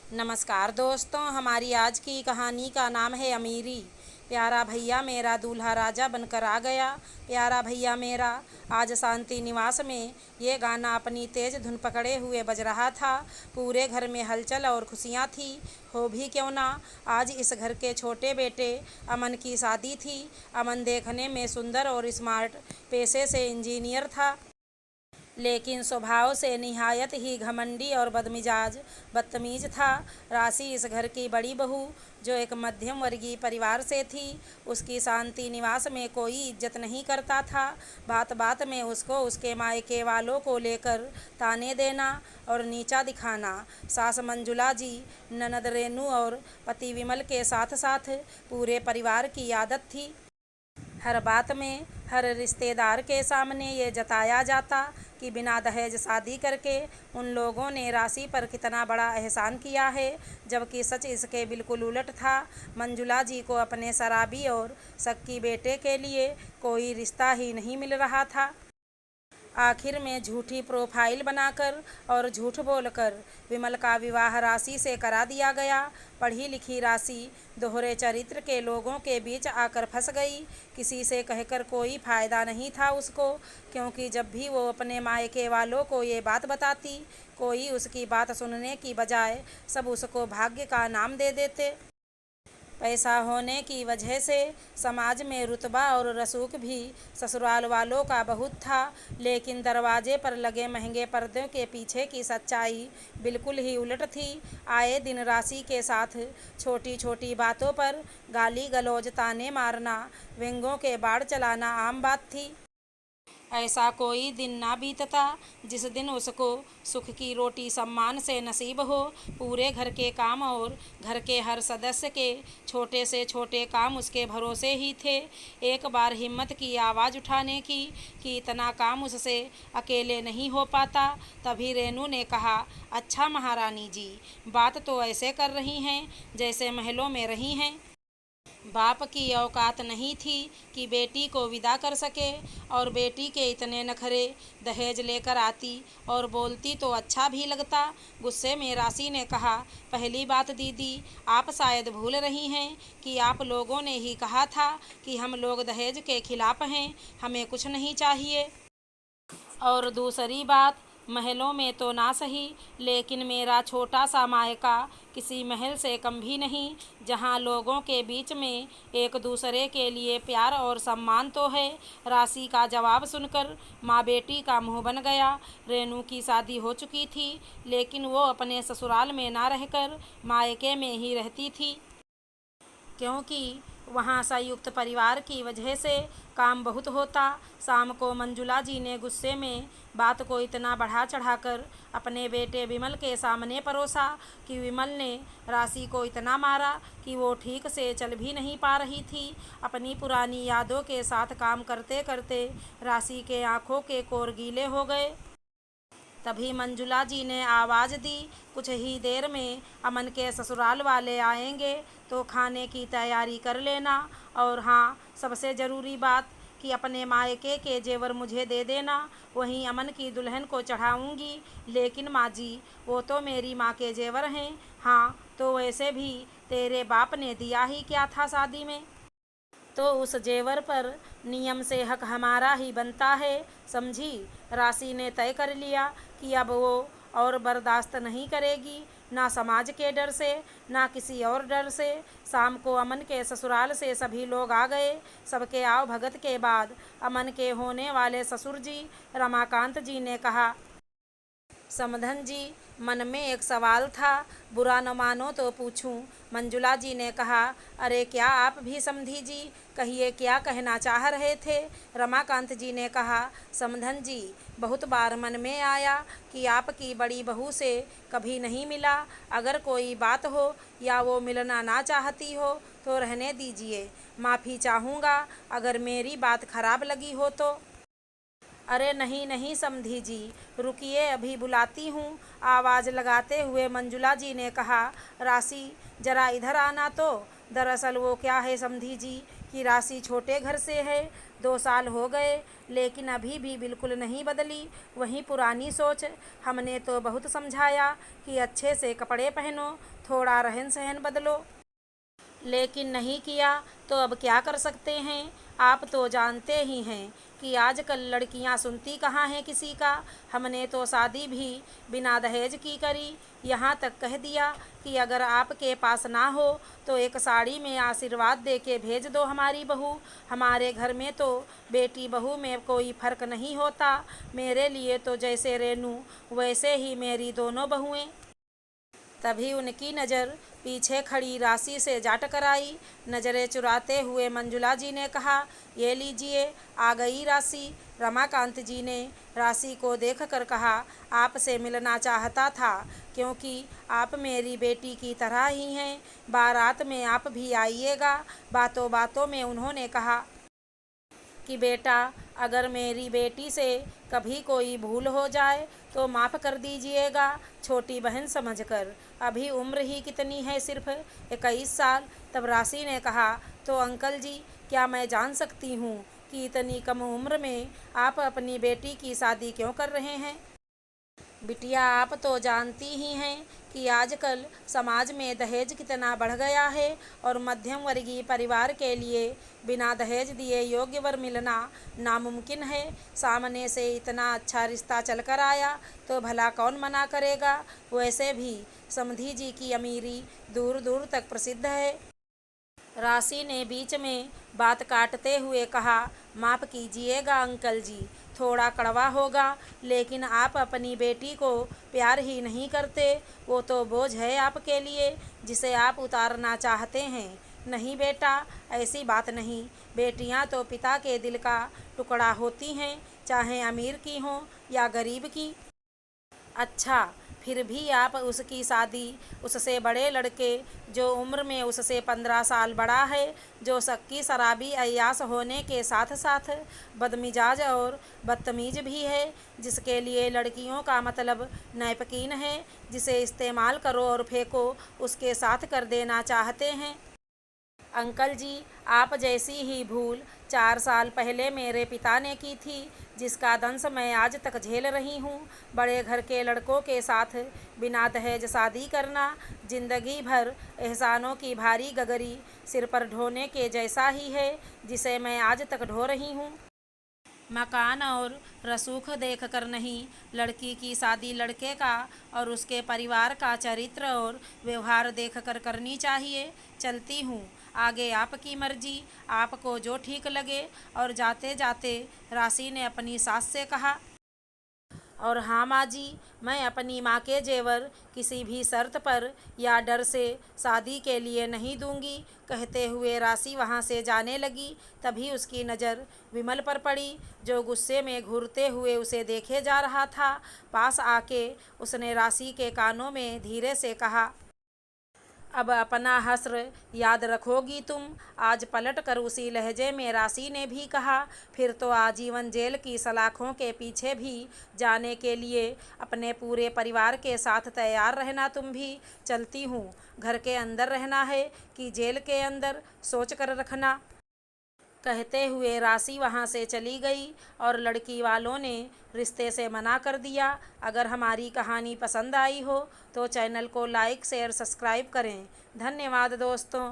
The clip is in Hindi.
नमस्कार दोस्तों, हमारी आज की कहानी का नाम है अमीरी। प्यारा भैया मेरा दूल्हा राजा बनकर आ गया। प्यारा भैया मेरा। आज शांति निवास में ये गाना अपनी तेज धुन पकड़े हुए बज रहा था। पूरे घर में हलचल और खुशियाँ थी। हो भी क्यों ना, आज इस घर के छोटे बेटे अमन की शादी थी। अमन देखने में सुंदर और स्मार्ट, पेशे से इंजीनियर था, लेकिन स्वभाव से निहायत ही घमंडी और बदतमीज था। राशि इस घर की बड़ी बहू, जो एक मध्यम वर्गीय परिवार से थी, उसकी शांति निवास में कोई इज्जत नहीं करता था। बात बात में उसको उसके मायके वालों को लेकर ताने देना और नीचा दिखाना सास मंजुला जी, ननद रेनू और पति विमल के साथ साथ पूरे परिवार की आदत थी। हर बात में, हर रिश्तेदार के सामने ये जताया जाता कि बिना दहेज शादी करके उन लोगों ने राशि पर कितना बड़ा एहसान किया है, जबकि सच इसके बिल्कुल उलट था। मंजुला जी को अपने शराबी और सक्की बेटे के लिए कोई रिश्ता ही नहीं मिल रहा था। आखिर में झूठी प्रोफाइल बनाकर और झूठ बोलकर विमल का विवाह राशि से करा दिया गया। पढ़ी लिखी राशि दोहरे चरित्र के लोगों के बीच आकर फंस गई। किसी से कहकर कोई फ़ायदा नहीं था उसको, क्योंकि जब भी वो अपने मायके वालों को ये बात बताती, कोई उसकी बात सुनने की बजाय सब उसको भाग्य का नाम दे देते। पैसा होने की वजह से समाज में रुतबा और रसूख भी ससुराल वालों का बहुत था, लेकिन दरवाजे पर लगे महंगे पर्दों के पीछे की सच्चाई बिल्कुल ही उलट थी। आए दिन राशि के साथ छोटी छोटी बातों पर गाली गलौज, ताने मारना, व्यंग्यों के बाढ़ चलाना आम बात थी। ऐसा कोई दिन ना बीतता जिस दिन उसको सुख की रोटी सम्मान से नसीब हो। पूरे घर के काम और घर के हर सदस्य के छोटे से छोटे काम उसके भरोसे ही थे। एक बार हिम्मत की आवाज़ उठाने की कि इतना काम उससे अकेले नहीं हो पाता। तभी रेनू ने कहा, अच्छा महारानी जी, बात तो ऐसे कर रही हैं जैसे महलों में रही हैं। बाप की औकात नहीं थी कि बेटी को विदा कर सके, और बेटी के इतने नखरे, दहेज लेकर आती और बोलती तो अच्छा भी लगता। गुस्से में राशि ने कहा, पहली बात दीदी, आप शायद भूल रही हैं कि आप लोगों ने ही कहा था कि हम लोग दहेज के खिलाफ हैं, हमें कुछ नहीं चाहिए। और दूसरी बात, महलों में तो ना सही, लेकिन मेरा छोटा सा मायका किसी महल से कम भी नहीं, जहां लोगों के बीच में एक दूसरे के लिए प्यार और सम्मान तो है। राशि का जवाब सुनकर माँ बेटी का मुंह बन गया। रेनू की शादी हो चुकी थी, लेकिन वो अपने ससुराल में ना रहकर मायके में ही रहती थी, क्योंकि वहाँ संयुक्त परिवार की वजह से काम बहुत होता। शाम को मंजुला जी ने गुस्से में बात को इतना बढ़ा चढ़ाकर अपने बेटे विमल के सामने परोसा कि विमल ने राशि को इतना मारा कि वो ठीक से चल भी नहीं पा रही थी। अपनी पुरानी यादों के साथ काम करते करते राशि के आंखों के कोर गीले हो गए। तभी मंजुला जी ने आवाज़ दी, कुछ ही देर में अमन के ससुराल वाले आएंगे, तो खाने की तैयारी कर लेना। और हाँ, सबसे ज़रूरी बात कि अपने मायके के जेवर मुझे दे देना, वहीं अमन की दुल्हन को चढ़ाऊँगी। लेकिन माँ जी, वो तो मेरी माँ के जेवर हैं। हाँ, तो वैसे भी तेरे बाप ने दिया ही क्या था शादी में, तो उस जेवर पर नियम से हक हमारा ही बनता है, समझी। राशि ने तय कर लिया कि अब वो और बर्दाश्त नहीं करेगी, ना समाज के डर से, ना किसी और डर से। शाम को अमन के ससुराल से सभी लोग आ गए। सबके आव भगत के बाद अमन के होने वाले ससुर जी रमाकांत जी ने कहा, समधन जी, मन में एक सवाल था, बुरा न मानो तो पूछूं। मंजुला जी ने कहा, अरे क्या आप भी समधी जी, कहिए क्या कहना चाह रहे थे। रमाकांत जी ने कहा, समधन जी, बहुत बार मन में आया कि आपकी बड़ी बहू से कभी नहीं मिला। अगर कोई बात हो या वो मिलना ना चाहती हो तो रहने दीजिए, माफ़ी चाहूँगा अगर मेरी बात खराब लगी हो तो। अरे नहीं नहीं समधी जी, रुकिए, अभी बुलाती हूँ, आवाज़ लगाते हुए मंजुला जी ने कहा, राशि जरा इधर आना तो। दरअसल वो क्या है समधी जी कि राशि छोटे घर से है, 2 साल हो गए लेकिन अभी भी बिल्कुल नहीं बदली, वही पुरानी सोच। हमने तो बहुत समझाया कि अच्छे से कपड़े पहनो, थोड़ा रहन सहन बदलो, लेकिन नहीं किया। तो अब क्या कर सकते हैं। आप तो जानते ही हैं कि आजकल लड़कियां सुनती कहाँ हैं किसी का। हमने तो शादी भी बिना दहेज की करी, यहाँ तक कह दिया कि अगर आपके पास ना हो तो एक साड़ी में आशीर्वाद दे के भेज दो हमारी बहू। हमारे घर में तो बेटी बहू में कोई फ़र्क नहीं होता। मेरे लिए तो जैसे रेनू वैसे ही मेरी दोनों बहुएं। तभी उनकी नज़र पीछे खड़ी राशि से जा टकराई। नज़रें चुराते हुए मंजुला जी ने कहा, ये लीजिए आ गई राशि। रमाकांत जी ने राशि को देखकर कहा, आपसे मिलना चाहता था क्योंकि आप मेरी बेटी की तरह ही हैं। बारात में आप भी आइएगा। बातों बातों में उन्होंने कहा कि बेटा, अगर मेरी बेटी से कभी कोई भूल हो जाए तो माफ़ कर दीजिएगा, छोटी बहन समझकर। अभी उम्र ही कितनी है, सिर्फ 21 साल। तब राशि ने कहा, तो अंकल जी, क्या मैं जान सकती हूँ कि इतनी कम उम्र में आप अपनी बेटी की शादी क्यों कर रहे हैं। बिटिया, आप तो जानती ही हैं कि आजकल समाज में दहेज कितना बढ़ गया है और मध्यम वर्गीय परिवार के लिए बिना दहेज दिए योग्य वर मिलना नामुमकिन है। सामने से इतना अच्छा रिश्ता चलकर आया तो भला कौन मना करेगा। वैसे भी समधी जी की अमीरी दूर दूर तक प्रसिद्ध है। राशि ने बीच में बात काटते हुए कहा, माफ़ कीजिएगा अंकल जी, थोड़ा कड़वा होगा, लेकिन आप अपनी बेटी को प्यार ही नहीं करते। वो तो बोझ है आपके लिए जिसे आप उतारना चाहते हैं। नहीं बेटा, ऐसी बात नहीं। बेटियां तो पिता के दिल का टुकड़ा होती हैं, चाहे अमीर की हों या गरीब की। अच्छा, फिर भी आप उसकी शादी उससे बड़े लड़के, जो उम्र में उससे 15 साल बड़ा है, जो शक्की शराबी अय्याश होने के साथ साथ बदमिजाज और बदतमीज भी है, जिसके लिए लड़कियों का मतलब नैपकीन है, जिसे इस्तेमाल करो और फेंको, उसके साथ कर देना चाहते हैं। अंकल जी, आप जैसी ही भूल 4 साल पहले मेरे पिता ने की थी, जिसका दंश मैं आज तक झेल रही हूँ। बड़े घर के लड़कों के साथ बिना दहेज शादी करना जिंदगी भर एहसानों की भारी गगरी सिर पर ढोने के जैसा ही है, जिसे मैं आज तक ढो रही हूँ। मकान और रसूख देखकर नहीं, लड़की की शादी लड़के का और उसके परिवार का चरित्र और व्यवहार देखकर करनी चाहिए। चलती हूँ, आगे आपकी मर्जी, आपको जो ठीक लगे। और जाते जाते राशि ने अपनी सास से कहा, और हाँ माँ जी, मैं अपनी माँ के जेवर किसी भी शर्त पर या डर से शादी के लिए नहीं दूंगी। कहते हुए राशि वहाँ से जाने लगी। तभी उसकी नज़र विमल पर पड़ी, जो गुस्से में घूरते हुए उसे देखे जा रहा था। पास आके उसने राशि के कानों में धीरे से कहा, अब अपना हस्र याद रखोगी तुम। आज पलट कर उसी लहजे में राशि ने भी कहा, फिर तो आजीवन जेल की सलाखों के पीछे भी जाने के लिए अपने पूरे परिवार के साथ तैयार रहना तुम भी। चलती हूँ, घर के अंदर रहना है कि जेल के अंदर, सोच कर रखना। कहते हुए राशि वहाँ से चली गई और लड़की वालों ने रिश्ते से मना कर दिया। अगर हमारी कहानी पसंद आई हो तो चैनल को लाइक शेयर सब्सक्राइब करें। धन्यवाद दोस्तों।